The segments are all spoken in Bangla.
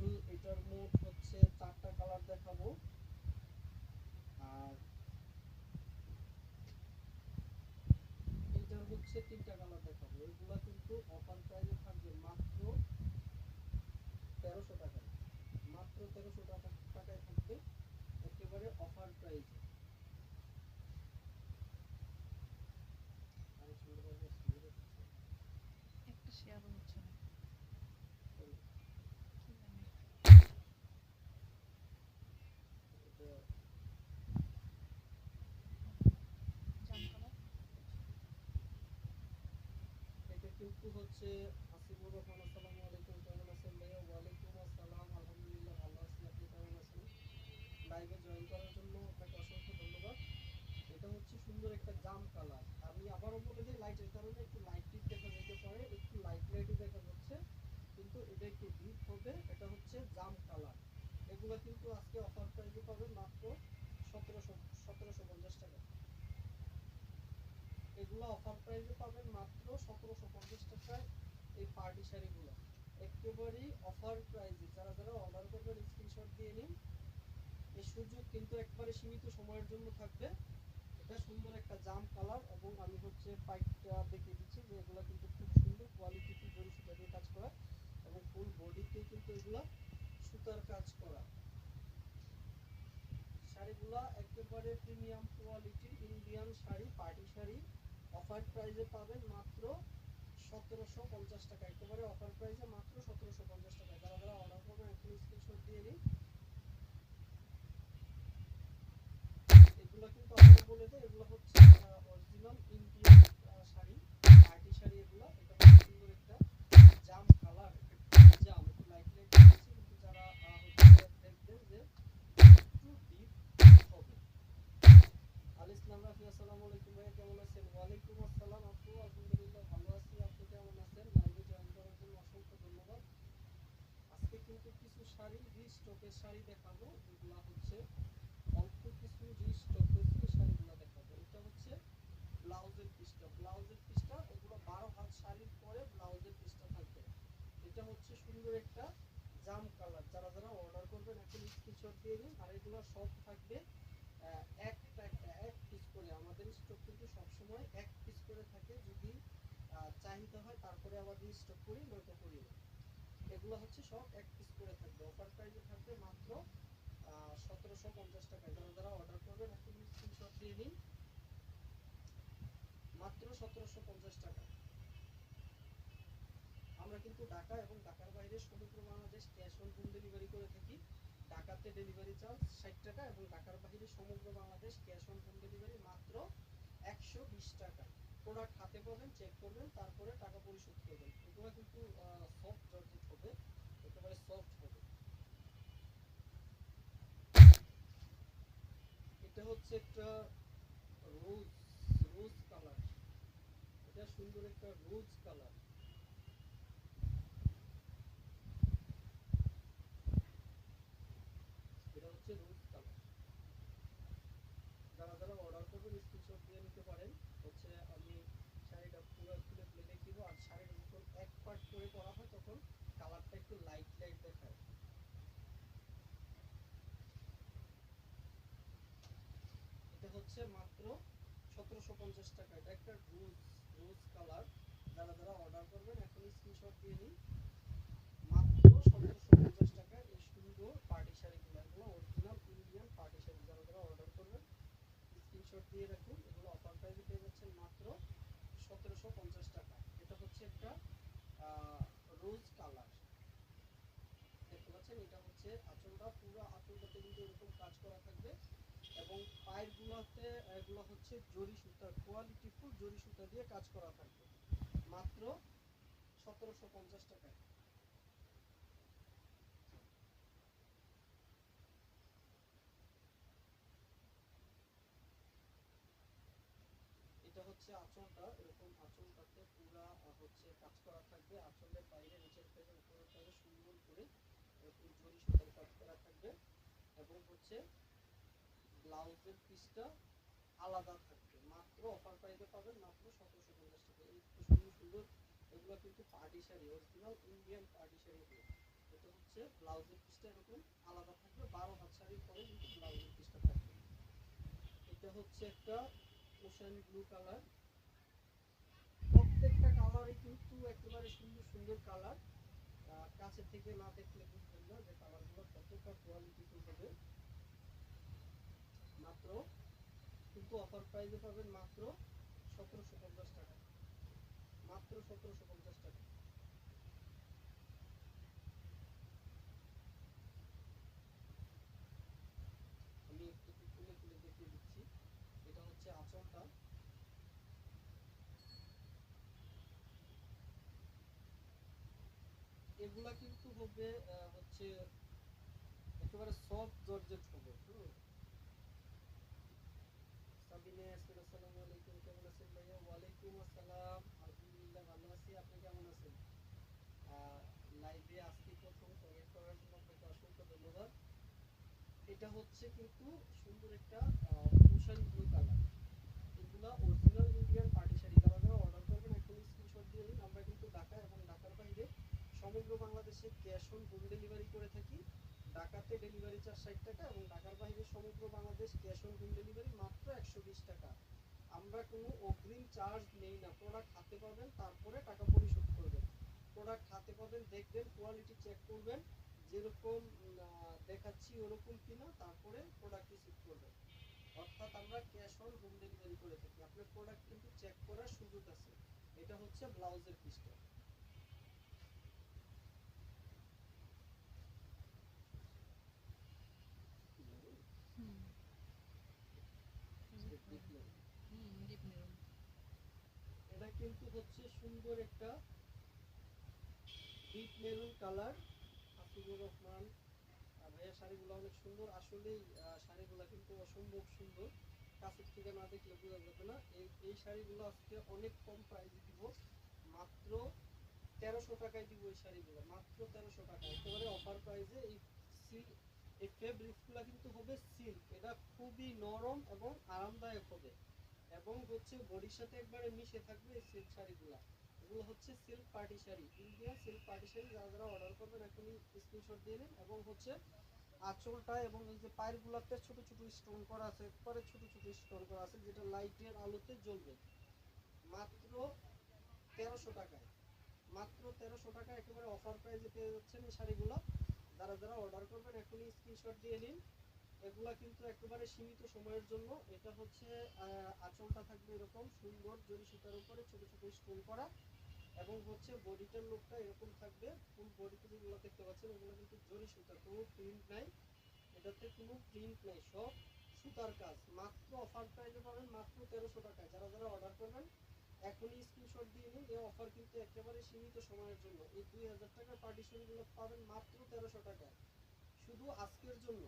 আমি এটার মোট হচ্ছে 4টা কালার দেখাবো। আর এটার হচ্ছে 3টা কালার দেখাবো। এগুলা কিন্তু অফার প্রাইসে থাকবে মাত্র 1300 টাকায়। মাত্র 1300 টাকায় থাকবে একেবারে অফার প্রাইসে। আর সুন্দরভাবে সুন্দর একটা শেয়ারও হচ্ছে না, কি জানি। এটা জাম কালার। এটা কিন্তু হচ্ছে হাসিবুর রহমান। আসসালামু আলাইকুম, কেমন আছেন ভাইয়া? ওয়ালাইকুম আসসালাম, আলহামদুলিল্লাহ ভালো আছি। আপনি কেমন আছেন? লাইভে জয়েন করার জন্য আপনাকে অসংখ্য ধন্যবাদ। এটা হচ্ছে সুন্দর একটা জাম কালার। আমি আবারও বলে দিই, লাইটের কারণে একটু লাইট ডিপ দেখা যেতে পারে, একটু লাইট লাইটই দেখা যাচ্ছে, কিন্তু এটা একটু ডিপ হবে। এটা হচ্ছে জাম কালার। এগুলো কিন্তু আজকে অফার প্রাইসে পাবেন মাত্র 1750 টাকা। এগুলো অফার প্রাইসে পাবেন মাত্র 1750 টাকায়। এই পার্টি শাড়িগুলো একেবারেই অফার প্রাইসে। যারা যারা অর্ডার করবেন স্ক্রিনশট দিয়ে নিন। এই সুযোগ কিন্তু একবারে সীমিত সময়ের জন্য থাকবে। এটা সুন্দর একটা জাম কালার, এবং আমি হচ্ছে পাইপটা দেখিয়ে দিচ্ছি যে এগুলো কিন্তু খুব সুন্দর কোয়ালিটিফুল জরি সুতা দিয়ে কাজ করা, এবং ফুল বডিতে কিন্তু এগুলা সুতার কাজ করা। শাড়িগুলা একেবারে প্রিমিয়াম কোয়ালিটির Indian sari, party sari. Offer প্রাইসে পাবেন মাত্র 1750 টাকা। একেবারে অফার প্রাইসে মাত্র 1750 টাকা। যারা যারা অর্ডার করবেন এখন স্ক্রিনশট দিয়ে নিন। এগুলো কিন্তু আমরা বলে দেয়, এগুলো হচ্ছে original Indian sari, party sari এগুলো। এটা খুব সুন্দর একটা জাম কালার, জাম একটু লাইট লাইট দিয়েছি, কিন্তু যারা হচ্ছে দেখবেন যে একটু ডিপ হবে। আল ইসলাম রাফি, আসসালামু আলাইকুম ভাইয়া, কেমন আছেন? ওয়ালাইকুম আসসালাম আপু, আলহামদুলিল্লাহ ভালো আছি। আপনি কেমন আছেন? লাইভে জয়েন করার জন্য অসংখ্য ধন্যবাদ। আজকে কিন্তু কিছু শাড়ি রিস্টকের শাড়ি দেখাবো, যেগুলো হচ্ছে অল্প কিছু রিস্টক হয়েছে, এই শাড়িগুলো দেখাবো। এটা হচ্ছে ব্লাউজের পিসটা, ব্লাউজের পিসটা এগুলো 12 হাত শাড়ির পরে ব্লাউজের পিসটা থাকবে। এটা হচ্ছে সুন্দর একটা জাম কালার। যারা যারা অর্ডার করবেন এখন স্ক্রিনশট দিয়ে নিন। আর এগুলো সব থাকবে একটা একটা এক পিস করে। আমাদের স্টক কিন্তু সবসময় এক পিস করে থাকে, যদি চাহিদা হয় তারপরে আবার রিস্টক করি, নয়তো করি না। এগুলো হচ্ছে সব এক পিস করে থাকবে। অফার প্রাইসে থাকবে মাত্র 1750 টাকায়। যারা যারা অর্ডার করবেন এখন স্ক্রিনশট দিয়ে নিন। মাত্র 1750 টাকা। আমরা কিন্তু ঢাকা এবং ঢাকার বাইরে সমগ্র Bangladesh cash on home delivery করে থাকি। ঢাকাতে ডেলিভারি চার্জ 60 টাকা, এবং ঢাকার বাইরে সমগ্র Bangladesh cash on home delivery মাত্র 120 টাকা। প্রোডাক্ট হাতে পাবেন, চেক করবেন, তারপরে টাকা পরিশোধ করবেন। এগুলো কিন্তু সফট জর্জেট হবে, একেবারে সফট হবে। এটা হচ্ছে একটা রোজ, রোজ কালার। এটা সুন্দর একটা রোজ কালার। এটা হচ্ছে রোজ কালার। যারা যারা অর্ডার করবেন স্ক্রিনশট দিয়ে নিতে পারেন। হচ্ছে আমি শাড়িটা পুরো খুলে খুলে দেখিয়ে, আর শাড়িটা যখন এক পার্ট করে করা হয় তখন কালারটা একটু লাইট লাইট দেখায়। এটা হচ্ছে মাত্র 1750 টাকা। এটা একটা রোজ, রোজ কালার। যারা যারা অর্ডার করবেন এখন স্ক্রিনশট দিয়ে নিন। মাত্র 1750 টাকায় এই সুন্দর পার্টি শাড়িগুলো, এগুলো অরিজিনাল ইন্ডিয়ান পার্টি শাড়ি। যারা যারা অর্ডার করবেন স্ক্রিনশট দিয়ে রাখুন। এগুলো অফার প্রাইসে পেয়ে যাচ্ছেন মাত্র 1750 টাকা। এটা হচ্ছে একটা রোজ কালার, দেখতে পাচ্ছেন। এটা হচ্ছে আঁচলটা, পুরো আঁচলটাতে কিন্তু এরকম কাজ করা থাকবে, এবং পায়ের গুলাতে এগুলো হচ্ছে জরি সুতার, কোয়ালিটি ফুল জরি সুতা দিয়ে কাজ করা থাকবে। মাত্র 1750 টাকায়। এটা হচ্ছে আঁচলটা, এরকম আঁচলটাতে পুরা হচ্ছে কাজ করা থাকবে। আঁচলের বাইরে, নিচের থেকে উপরের থেকে সুন্দর করে এরকম জরি সুতার কাজ করা থাকবে, এবং হচ্ছে ব্লাউজের পিসটা আলাদা থাকবে। মাত্র অফার প্রাইসে পাবেন মাত্র 1750 টাকা। এই সুন্দর সুন্দর এগুলো কিন্তু party sari, original Indian party sari এগুলো। এটা হচ্ছে ব্লাউজের পিসটা এরকম আলাদা থাকবে, 12 হাত শাড়ির পরে কিন্তু ব্লাউজের পিসটা থাকবে। এটা হচ্ছে একটা ওশান ব্লু কালার। প্রত্যেকটা কালারই কিন্তু একেবারে সুন্দর সুন্দর কালার, কাছে থেকে না দেখলে বুঝবেন না যে কালারগুলো কতটা কোয়ালিটিফুল হবে। মাত্র কিন্তু অফার প্রাইসে পাবেন মাত্র 1750 টাকা, মাত্র 1750 টাকা। আমি একটু খুলে খুলে দেখিয়ে দিচ্ছি। এটা হচ্ছে আঁচলটা, এগুলা কিন্তু হবে হচ্ছে একেবারে সফট জর্জেট হবে। সাবিনা ইয়াসমিন, আসসালামু আলাইকুম, কেমন আছেন ভাইয়া? ওয়ালাইকুম আসসালাম, আলহামদুলিল্লাহ ভালো আছি, আপনি কেমন আছেন? লাইভে আজকে প্রথম কমেন্ট করার জন্য আপনাকে অসংখ্য ধন্যবাদ। এটা হচ্ছে কিন্তু সুন্দর একটা ওশান ব্লু কালার। এগুলা অরিজিনাল ইন্ডিয়ান পার্টি শাড়ি। যারা যারা অর্ডার করবেন এখন স্ক্রিনশট দিয়ে নিন। আমরা কিন্তু ঢাকা এবং ঢাকার বাইরে সমগ্র বাংলাদেশে ক্যাশ অন হোম ডেলিভারি করে থাকি। ঢাকাতে ডেলিভারি চার্জ 60 টাকা এবং ঢাকার বাইরে সমগ্র Bangladesh cash on home delivery মাত্র 120 টাকা। আমরা কোনো অগ্রিম চার্জ নেই না। প্রোডাক্ট হাতে পাবেন, তারপরে টাকা পরিশোধ করবেন। প্রোডাক্ট হাতে পাবেন, দেখবেন, কোয়ালিটি চেক করবেন, যেরকম দেখাচ্ছি ওরকম কিনা, তারপরে প্রোডাক্ট রিসিভ করবেন। অর্থাৎ আমরা ক্যাশ অন হোম ডেলিভারি করে থাকি। আপনার প্রোডাক্ট কিন্তু চেক করার সুযোগ আছে। এটা হচ্ছে ব্লাউজের পিসটা। হুম ডিপ মেরুন। এটা কিন্তু হচ্ছে সুন্দর একটা deep maroon colour. Hafizur Rahman ভাইয়া, শাড়িগুলো অনেক সুন্দর। আসলেই শাড়িগুলো কিন্তু অসম্ভব সুন্দর, কাছের থেকে না দেখলে বোঝা যাবে না। এই শাড়িগুলো আজকে অনেক কম প্রাইসে দিব, মাত্র 1300 টাকায় দিব। এই শাড়িগুলো মাত্র 1300 টাকা, একেবারে অফার প্রাইসে। এই ফেব্রিক্সগুলো কিন্তু হবে সিল্ক। এটা খুবই নরম এবং আরামদায়ক হবে, এবং হচ্ছে বডির সাথে একবারে মিশে থাকবে এই সিল্ক শাড়িগুলো। এগুলো হচ্ছে silk party sari, Indian silk party sari. যারা যারা অর্ডার করবেন এখনই স্ক্রিনশট দিয়ে নিন। এবং হচ্ছে আঁচলটা এবং এই যে পায়ের গুলাতে ছোট ছোট স্টোন করা আছে, একবারে ছোট ছোট স্টোন করা আছে, যেটা লাইটের আলোতে জ্বলবে। মাত্র 1300 টাকায়, মাত্র 1300 টাকা একেবারে অফার প্রাইসে পেয়ে যাচ্ছেন এই শাড়িগুলো। যারা যারা অর্ডার করবেন এখনই স্ক্রিনশট দিয়ে নিন। এগুলা কিন্তু একেবারে সীমিত সময়ের জন্য। এটা হচ্ছে আঁচলটা থাকবে এরকম সুন্দর জরি সুতার উপরে ছোট ছোট স্টোন করা, এবং হচ্ছে বডিটার লুকটা এরকম থাকবে। ফুল বডিতে যেগুলো দেখতে পাচ্ছেন ওগুলো কিন্তু জরি সুতা, কোনো প্রিন্ট নাই, এটাতে কোনো প্রিন্ট নাই, সব সুতার কাজ। মাত্র অফার প্রাইসে পাবেন মাত্র 1300 টাকায়। যারা যারা অর্ডার করবেন এখনই স্ক্রিনশট দিয়ে নিন। এই অফার কিন্তু একেবারে সীমিত সময়ের জন্য। এই 2000 টাকার পার্টিশনগুলো পাবেন মাত্র 1300 টাকায়, শুধু আজকের জন্য।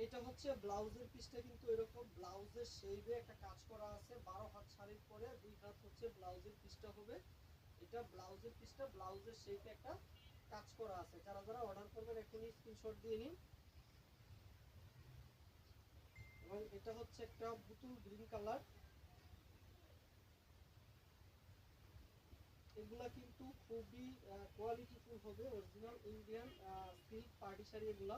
এটা হচ্ছে ব্লাউজের পিসটা, কিন্তু এরকম ব্লাউজের শেপে একটা কাজ করা আছে। 12 হাত শাড়ির পরে 2 হাত হচ্ছে ব্লাউজের পিসটা হবে। এটা ব্লাউজের পিসটা, ব্লাউজের শেপে একটা কাজ করা আছে। যারা যারা অর্ডার করবেন এখনই স্ক্রিনশট দিয়ে নিন। এবং এটা হচ্ছে একটা বুতুল গ্রিন কালার। এগুলা কিন্তু খুবই কোয়ালিটিফুল হবে, original Indian silk party sari এগুলা।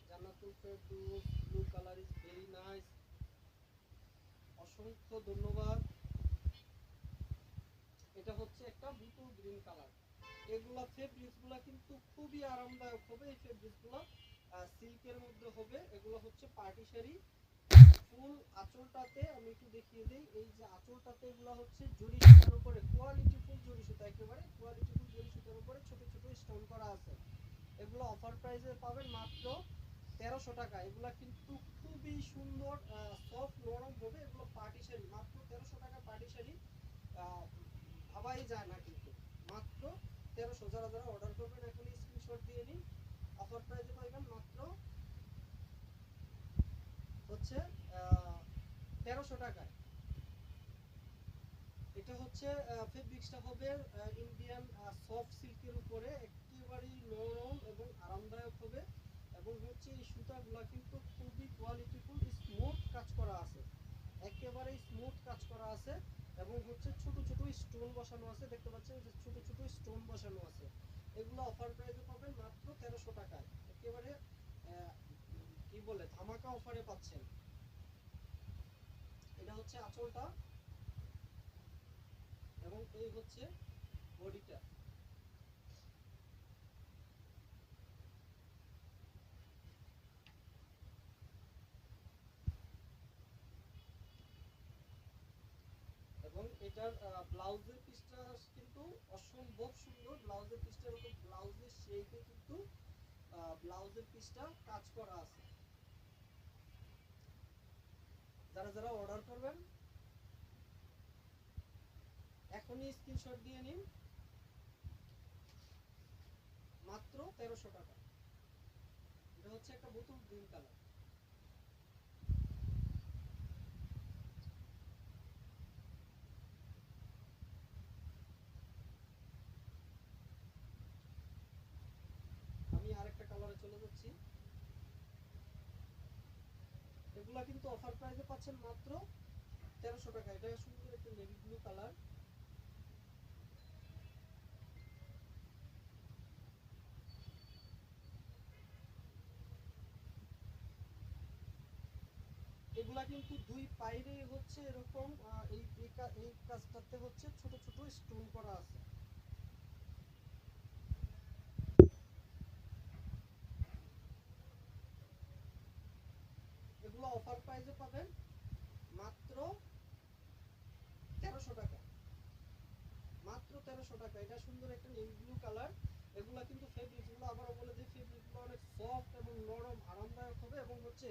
Jannatul Ferdous, blue colour is very nice, অসংখ্য ধন্যবাদ। এটা হচ্ছে একটা বুতুল গ্রিন কালার। এগুলা ফেব্রিক্সগুলা কিন্তু খুবই আরামদায়ক হবে। এই ফেব্রিক্সগুলা সিল্কের মধ্যে হবে। এগুলো হচ্ছে পার্টি শাড়ি। ফুল আঁচলটাতে আমি একটু দেখিয়ে দিই। এই যে আঁচলটাতে এগুলো হচ্ছে জরি সুতার উপরে, কোয়ালিটিফুল জরি সুতা, একেবারে কোয়ালিটিফুল জরি সুতার উপরে ছোট ছোট স্টোন করা আছে। এগুলো অফার প্রাইসে পাবেন মাত্র 1300 টাকা। এগুলা কিন্তু খুবই সুন্দর, সফট নরম হবে। এগুলো পার্টি শাড়ি, মাত্র 1300 টাকা পার্টি শাড়ি। ভাবাই যায় না কিন্তু, মাত্র 1300। যারা যারা অর্ডার করবেন এখনই স্ক্রিনশট দিয়ে নিন। অফার প্রাইসে পাবেন মাত্র হচ্ছে 1300 টাকায়। এটা হচ্ছে ফেব্রিক্সটা হবে ইন্ডিয়ান সফট সিল্কের উপরে, একেবারেই নরম এবং আরামদায়ক হবে। এবং হচ্ছে এই সুতাগুলা কিন্তু খুবই কোয়ালিটিফুল, স্মুথ কাজ করা আছে, একেবারে স্মুথ কাজ করা আছে। এবং হচ্ছে ছোট ছোট স্টোন বসানো আছে, দেখতে পাচ্ছেন যে ছোট ছোট স্টোন বসানো আছে। এগুলো অফার প্রাইসে পাবেন মাত্র 1300 টাকায়, একেবারে কি বলে ধামাকা অফারে পাচ্ছেন। এটা হচ্ছে আঁচলটা এবং এই হচ্ছে বডিটা। এবং এটার ব্লাউজের পিসটা কিন্তু অসম্ভব সুন্দর। ব্লাউজের পিসটা এরকম ব্লাউজের শেপে কিন্তু ব্লাউজের পিসটা কাজ করা আছে। যারা যারা অর্ডার করবেন এখনই স্ক্রিনশট দিয়ে নিন, মাত্র 1300 টাকা। এটা হচ্ছে একটা বোতল গ্রিন কালার। আমি আরেকটা কালারে চলে যাচ্ছি। এগুলা কিন্তু অফার প্রাইসে পাচ্ছেন মাত্র 1300 টাকা। এটা সুন্দর একটা নেভি ব্লু কালার। এগুলা কিন্তু দুই পাইরে হচ্ছে এরকম এই কাজটাতে হচ্ছে ছোট ছোট স্টোন করা আছে। এগুলো অফার প্রাইসে পাবেন মাত্র 1300 টাকা, মাত্র 1300 টাকা। এটা সুন্দর একটা নেভি ব্লু কালার। এগুলা কিন্তু ফেব্রিকগুলো আবারও বলে দিই, ফেব্রিকগুলো অনেক সফট এবং নরম আরামদায়ক হবে এবং হচ্ছে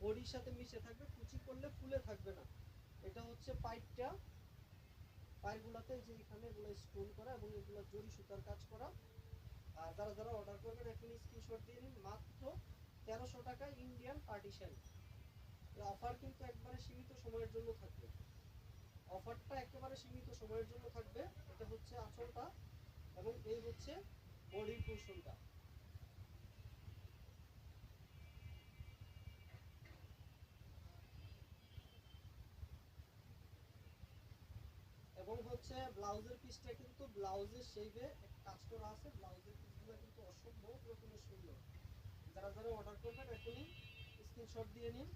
বডির সাথে মিশে থাকবে, কুচি করলে ফুলে থাকবে না। এটা হচ্ছে পাইপটা, পাইপগুলোতে যে এখানে এগুলো স্টোন করা এবং এগুলো জরি সুতার কাজ করা। আর যারা যারা অর্ডার করবেন এখন স্ক্রিনশট দিয়ে নিন, মাত্র 1300 টাকা ইন্ডিয়ান পার্টি শাড়ি। এই অফার কিন্তু একবারে সীমিত সময়ের জন্য থাকবে, অফারটা একেবারে সীমিত সময়ের জন্য থাকবে। এটা হচ্ছে আঁচলটা এবং এই হচ্ছে বডির পোর্শনটা। এবং হচ্ছে ব্লাউজের পিসটা কিন্তু ব্লাউজের শেপে কাজ করা আছে। ব্লাউজের পিসগুলো কিন্তু অসম্ভব রকমের সুন্দর। যারা যারা অর্ডার করবেন এখনই স্ক্রিনশট দিয়ে নিন।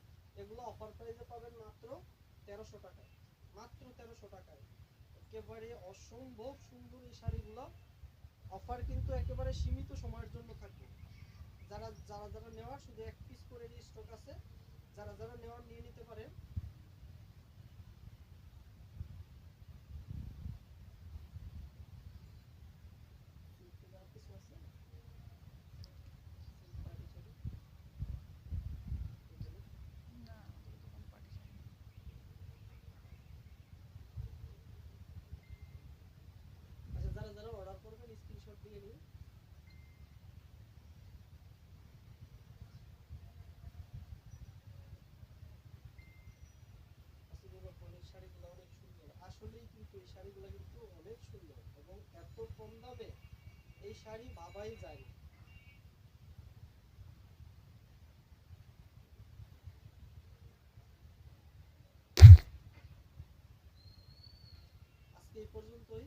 এগুলো অফার প্রাইসে পাবেন মাত্র 1300 টাকায়, মাত্র 1300 টাকায়। একেবারে অসম্ভব সুন্দর এই শাড়িগুলো। অফার কিন্তু একেবারে সীমিত সময়ের জন্য থাকবে। যারা যারা যারা নেওয়ার শুধু এক পিস করে স্টক আছে, যারা যারা নেওয়ার নিয়ে নিতে পারেন। কিছু আছে না আমাদের দোকান পার্টি শাড়ি। আচ্ছা, যারা যারা অর্ডার করবেন স্ক্রিনশট দিয়ে নিন। এই শাড়িগুলো অনেক সুন্দর, আসলেই কিন্তু এই শাড়িগুলো কিন্তু অনেক সুন্দর এবং এত কম দামে এই শাড়ি ভাবাই যায় না। আজকে এই পর্যন্তই।